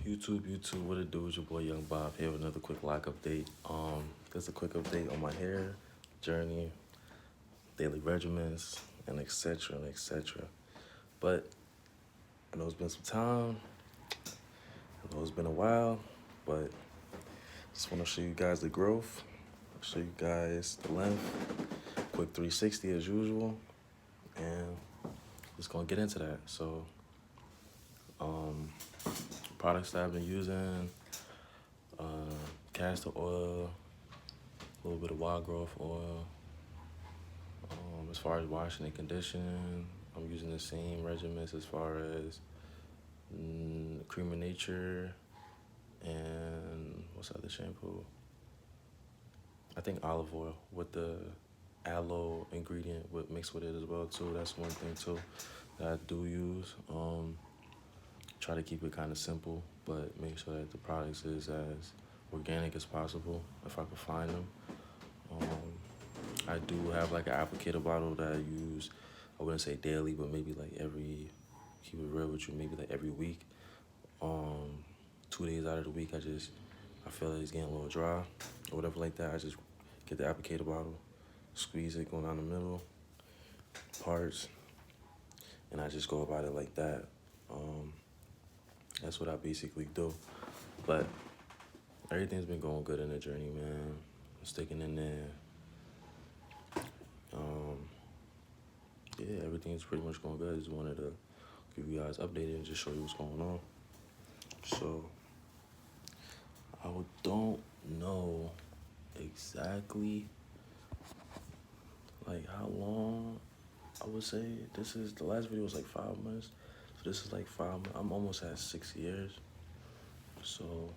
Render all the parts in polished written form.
YouTube, what it do? Is your boy Young Bob here with another quick lock update. Just a quick update on my hair journey, daily regimens, and etc. and etc. But I know it's been some time. I know it's been a while, but just want to show you guys the growth, show you guys the length, quick 360 as usual, and just gonna get into that. So, products that I've been using. Castor oil, a little bit of wild growth oil. As far as washing and conditioning, I'm using the same regimens as far as Cream of Nature and what's the other shampoo? I think olive oil with the aloe ingredient mixed with it as well too. That's one thing too that I do use. Try to keep it kind of simple, but make sure that the products is as organic as possible if I can find them. I do have like an applicator bottle that I use, I wouldn't say daily, but maybe like keep it real with you, maybe like every week. 2 days out of the week, I feel like it's getting a little dry or whatever like that. I just get the applicator bottle, squeeze it going down the middle, parts, and I just go about it like that. That's what I basically do. But everything's been going good in the journey, man. I'm sticking in there. Yeah, everything's pretty much going good. I just wanted to give you guys updated and just show you what's going on. So, I don't know exactly like how long. I would say the last video was like 5 months. So this is like 5 months. I'm almost at 6 years. So,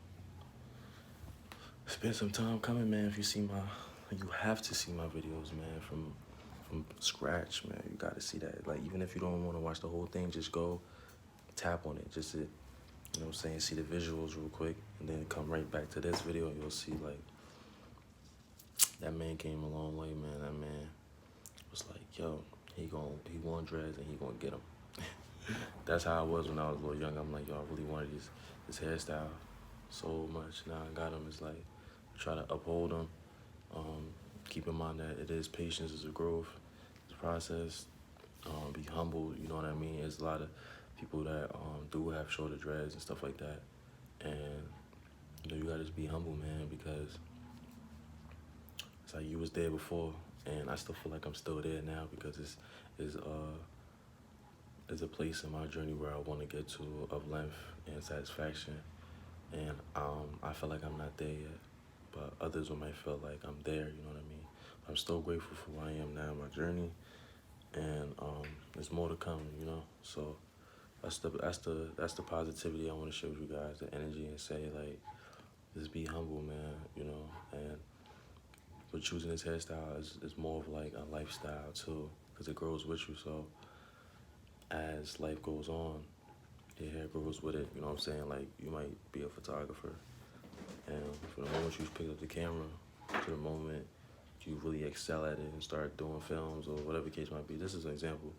it's been some time coming, man. You have to see my videos, man, from scratch, man. You gotta see that. Like, even if you don't want to watch the whole thing, just go tap on it. Just to, you know what I'm saying, see the visuals real quick, and then come right back to this video, and you'll see, like, that man came a long way, man. That man was like, yo, he want dreads, and he gonna get them. That's how I was when I was a little young. I'm like, yo, I really wanted this hairstyle so much. Now I got them. It's like, try to uphold them. Keep in mind that it is patience, it's a growth, it's a process. Be humble, you know what I mean? There's a lot of people that do have shorter dreads and stuff like that. And, you know, you gotta just be humble, man, because it's like you was there before, and I still feel like I'm still there now because it's a place in my journey where I want to get to of length and satisfaction. And I feel like I'm not there yet, but others might feel like I'm there, you know what I mean? But I'm still grateful for where I am now in my journey, and there's more to come, you know? So that's the positivity I want to share with you guys, the energy, and say, like, just be humble, man, you know? And but choosing this hairstyle is more of like a lifestyle too, because it grows with you. So as life goes on, your hair grows with it, you know what I'm saying? Like, you might be a photographer, and from the moment you pick up the camera to the moment you really excel at it and start doing films or whatever the case might be, this is an example.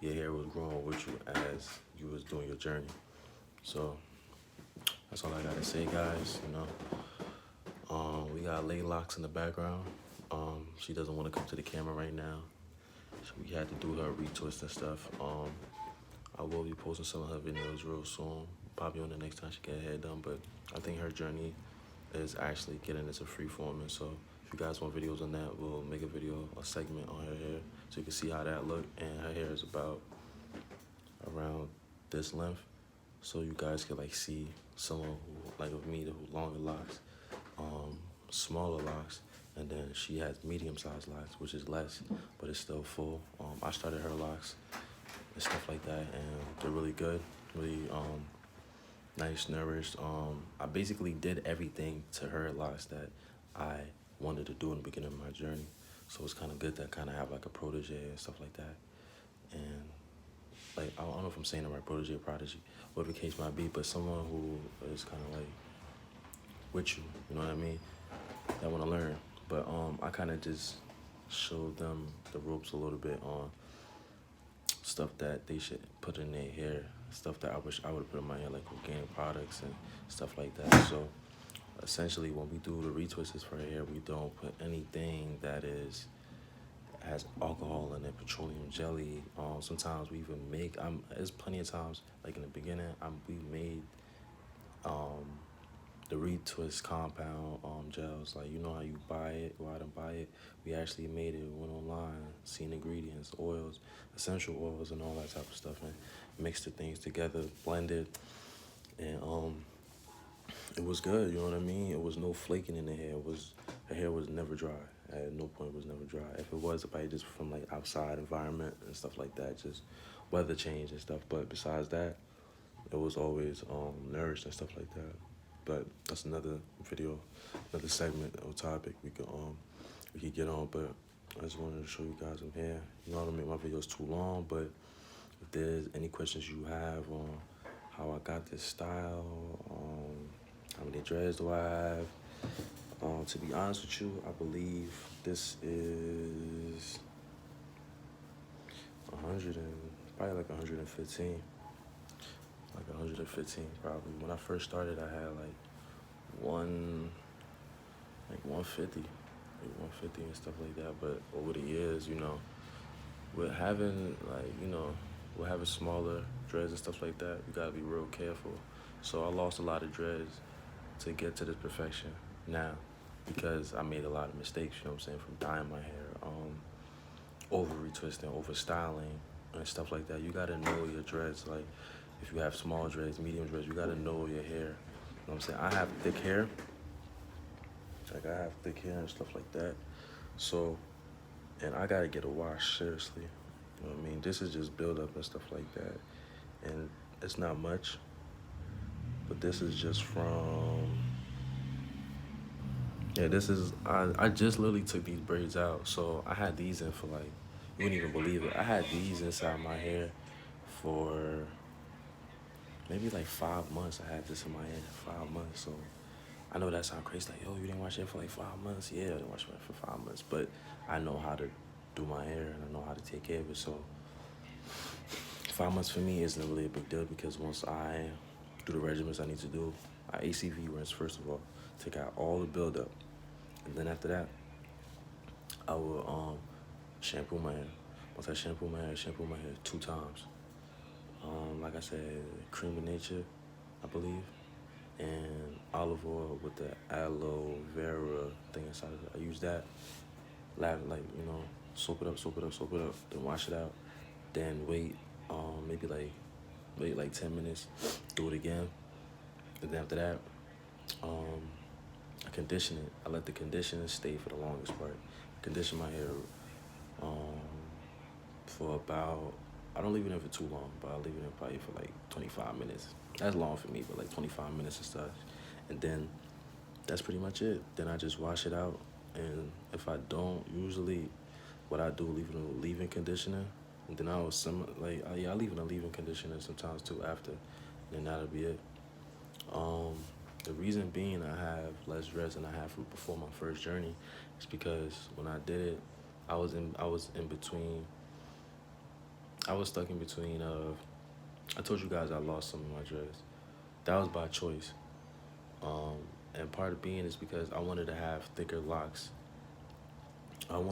Your hair was growing with you as you was doing your journey. So that's all I gotta say, guys, you know? We got Lay Locks in the background. She doesn't want to come to the camera right now, so we had to do her retwist and stuff. I will be posting some of her videos real soon, probably on the next time she get her hair done, but I think her journey is actually getting into freeforming. So if you guys want videos on that, we'll make a segment on her hair so you can see how that look. And her hair is about around this length, so you guys can like see someone who, like, of me, who longer locks, smaller locks, and then she has medium-sized locks, which is less, but it's still full. I started her locks and stuff like that, and they're really good, really nice, nourished. I basically did everything to her locks that I wanted to do in the beginning of my journey, so it's kind of good to kind of have like a protege and stuff like that. And like, I don't know if I'm saying the right, prodigy, whatever the case might be, but someone who is kind of like with you, you know what I mean? That want to learn. But I kind of just showed them the ropes a little bit on stuff that they should put in their hair stuff that I wish I would have put in my hair, like organic products and stuff like that. So essentially, when we do the retwists for hair, we don't put anything that has alcohol in it, petroleum jelly. Sometimes we even make. There's plenty of times, like in the beginning, we made um the retwist compound gels. Like, you know how you buy it, go out and buy it. We actually made it, went online, seen ingredients, oils, essential oils, and all that type of stuff, and mixed the things together, blended, and it was good. You know what I mean? It was no flaking in the hair. The hair was never dry. At no point was never dry. If it was, it probably just from like outside environment and stuff like that, just weather change and stuff. But besides that, it was always nourished and stuff like that. But that's another video, another segment or topic we could get on. But I just wanted to show you guys some hair. You know, I don't make my videos too long, but if there's any questions you have on how I got this style, how many dreads do I have, to be honest with you, I believe this is 100 and probably like 115. Like 115 probably. When I first started, I had like 150, like 150 and stuff like that. But over the years, you know, with having with having smaller dreads and stuff like that, you gotta be real careful. So I lost a lot of dreads to get to this perfection now, because I made a lot of mistakes, you know what I'm saying, from dyeing my hair, over retwisting, over styling and stuff like that. You gotta know your dreads. Like, if you have small dreads, medium dreads, you gotta know your hair. You know what I'm saying? I have thick hair. Like, I have thick hair and stuff like that. So, and I gotta get a wash, seriously. You know what I mean? This is just build up and stuff like that. And it's not much, but this is just from, yeah, this is, I just literally took these braids out. So I had these in for like, you wouldn't even believe it. I had these inside my hair for maybe like 5 months. I had this in my hair 5 months. So I know that sounds crazy. Like, yo, you didn't wash your hair for like 5 months? Yeah, I didn't wash my hair for 5 months. But I know how to do my hair and I know how to take care of it. So 5 months for me isn't really a big deal, because once I do the regimens I need to do, I ACV rinse first of all, take out all the buildup. And then after that, I will shampoo my hair. Once I shampoo my hair 2 times. Like I said, cream of nature, I believe, and olive oil with the aloe vera thing inside of it. I use that, like, you know, soak it up, then wash it out, then wait like 10 minutes, do it again, and then after that, I condition it. I let the conditioner stay for the longest part. I condition my hair for about, I don't leave it in for too long, but I leave it in probably for like 25 minutes. That's long for me, but like 25 minutes and stuff. And then that's pretty much it. Then I just wash it out. And if I don't, usually what I do, leave it in a leave-in conditioner. And then I leave it in a leave-in conditioner sometimes too after. And then that'll be it. The reason being I have less dreads than I had before my first journey is because when I did it, I was stuck in between I told you guys I lost some of my dreads. That was by choice. And part of being is because I wanted to have thicker locks. And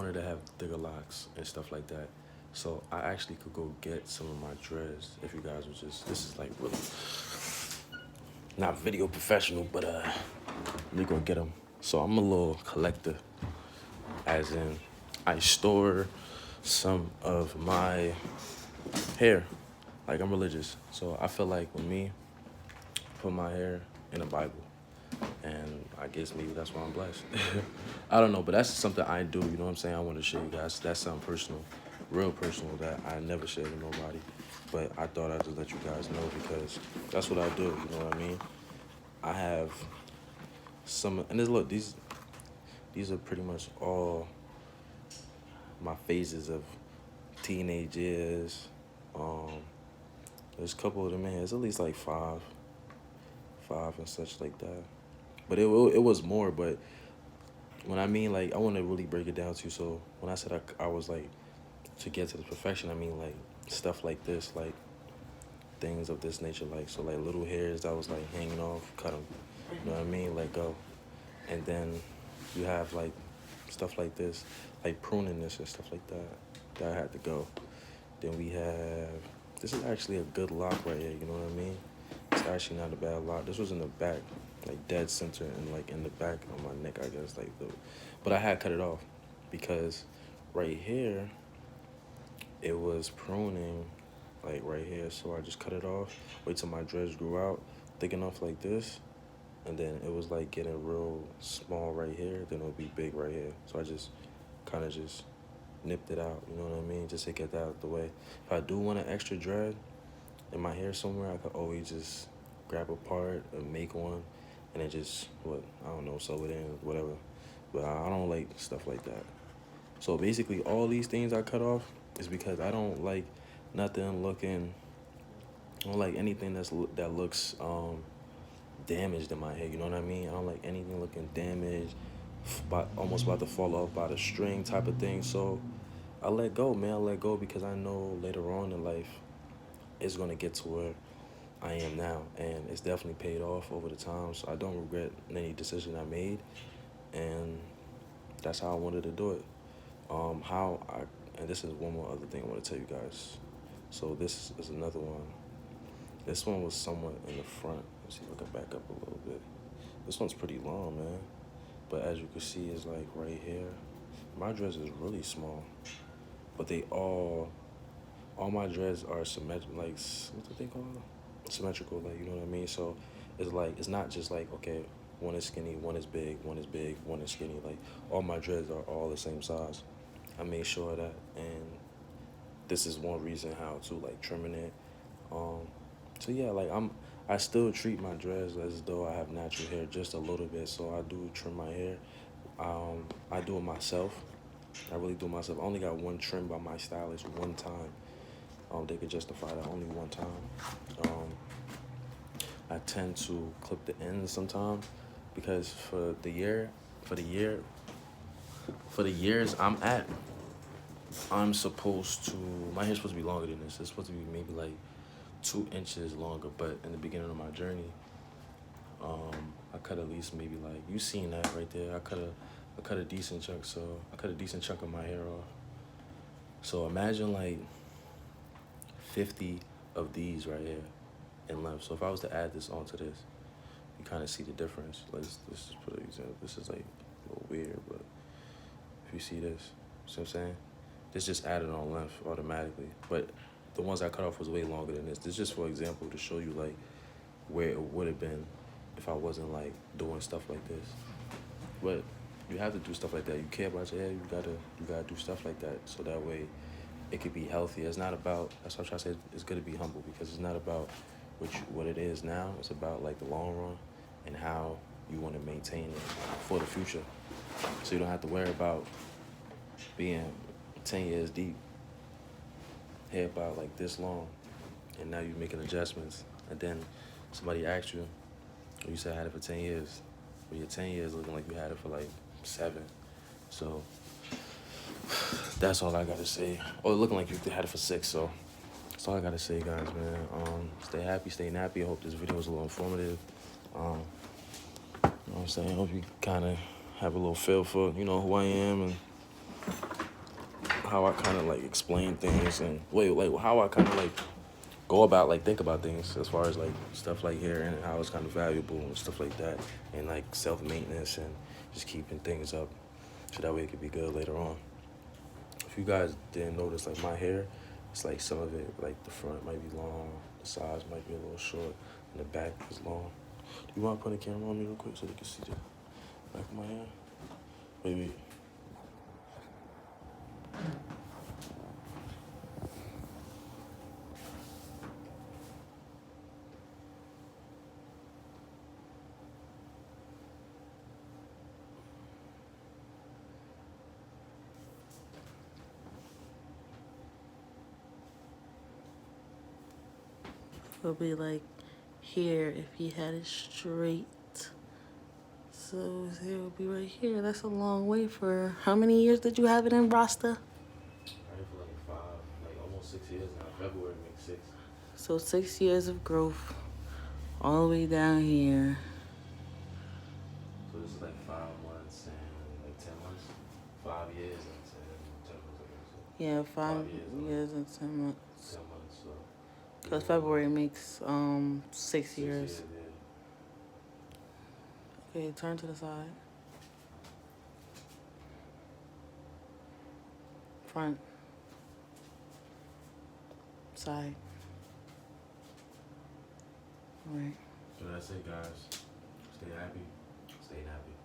stuff like that. So I actually could go get some of my dreads if you guys would just, this is like really not video professional, but we gonna get them. So I'm a little collector, as in I store some of my hair. Like, I'm religious. So I feel like with me, I put my hair in a Bible. And I guess maybe that's why I'm blessed. I don't know, but that's something I do, you know what I'm saying? I want to show you guys. That's something personal, real personal, that I never share with nobody. But I thought I'd just let you guys know, because that's what I do, you know what I mean? I have some, and look, these are pretty much all my phases of teenage years. There's a couple of them in here. It's at least like five and such like that. But it was more, but when I mean, like, I want to really break it down to you. So when I said I was like, to get to the perfection, I mean like stuff like this, like things of this nature. Like, so like little hairs that was like hanging off, cut them. You know what I mean? Let go. And then you have like stuff like this, like pruning this and stuff like that. That had to go. Then we have, this is actually a good lock right here, you know what I mean? It's actually not a bad lock. This was in the back, like dead center and like in the back of my neck, I guess, like the, but I had cut it off because right here, it was pruning, like right here. So I just cut it off, wait till my dreads grew out, thick enough like this. And then it was like getting real small right here, then it'll be big right here. So I just kind of just nipped it out, you know what I mean? Just to get that out of the way. If I do want an extra dread in my hair somewhere, I could always just grab a part and make one and then just, I don't know, sew it in, whatever. But I don't like stuff like that. So basically all these things I cut off is because I don't like nothing looking, I don't like anything that looks damaged in my hair, you know what I mean? I don't like anything looking damaged, almost about to fall off by the string type of thing. So I let go, man. I let go because I know later on in life it's gonna get to where I am now, and it's definitely paid off over the time. So I don't regret any decision I made, and that's how I wanted to do it. And this is one more other thing I want to tell you guys. So this is another one. This one was somewhat in the front. Let's see if I can back up a little bit. This one's pretty long, man. But as you can see, it's like right here. My dreads is really small, but all my dreads are symmetrical, like, what's the thing called? Symmetrical, like, you know what I mean? So it's like, it's not just like, okay, one is skinny, one is big, one is big, one is skinny. Like, all my dreads are all the same size. I made sure of that, and this is one reason how to, like, trimming it. So yeah, like, I still treat my dreads as though I have natural hair just a little bit. So I do trim my hair. I do it myself. I really do it myself. I only got one trim by my stylist one time. They could justify that only one time. I tend to clip the ends sometimes because for the years I'm supposed to, my hair's supposed to be longer than this. It's supposed to be maybe like 2 inches longer, but in the beginning of my journey, I cut at least maybe like, you seen that right there. I cut a decent chunk, so I cut a decent chunk of my hair off. So imagine like 50 of these right here in length. So if I was to add this onto this, you kind of see the difference. Let's just put an example. This is like a little weird, but if you see this, see what I'm saying? This just added on length automatically. But the ones I cut off was way longer than this. This is just for example to show you like where it would have been if I wasn't like doing stuff like this. But you have to do stuff like that. You care about your hair, you gotta do stuff like that so that way it could be healthy. It's not about, that's what I'm trying to say, it's good to be humble because it's not about what it is now. It's about like the long run and how you want to maintain it for the future. So you don't have to worry about being 10 years deep, hair about like this long, and now you're making adjustments. And then somebody asks you, well, you said I had it for 10 years. But your 10 years looking like you had it for like 7. So that's all I gotta say. Or looking like you had it for 6, so that's all I gotta say, guys, man. Stay happy, stay nappy. I hope this video was a little informative. You know what I'm saying? I hope you kind of have a little feel for, you know, who I am and how I kind of like explain things and how I kind of like go about like think about things as far as like stuff like hair and how it's kind of valuable and stuff like that, and like self-maintenance and just keeping things up so that way it could be good later on. If you guys didn't notice, like my hair, it's like some of it, like the front might be long, the sides might be a little short, and the back is long. Do you want to put a camera on me real quick so they can see the back of my hair? Wait. It'll be like here if he had it straight. So his hair will be right here. That's a long way for, how many years did you have it in, Rasta? I had it for like 5, like almost 6 years now. February makes 6. So 6 years of growth all the way down here. So this is like 5 months and like 10 months? 5 years and 10 months, I guess. So Yeah, 5 5 years and 10 months. 10 months, so. Because February makes 6 years. Yeah. Okay, turn to the side. Front. Side. All right. So that's it, guys. Stay happy. Stay happy.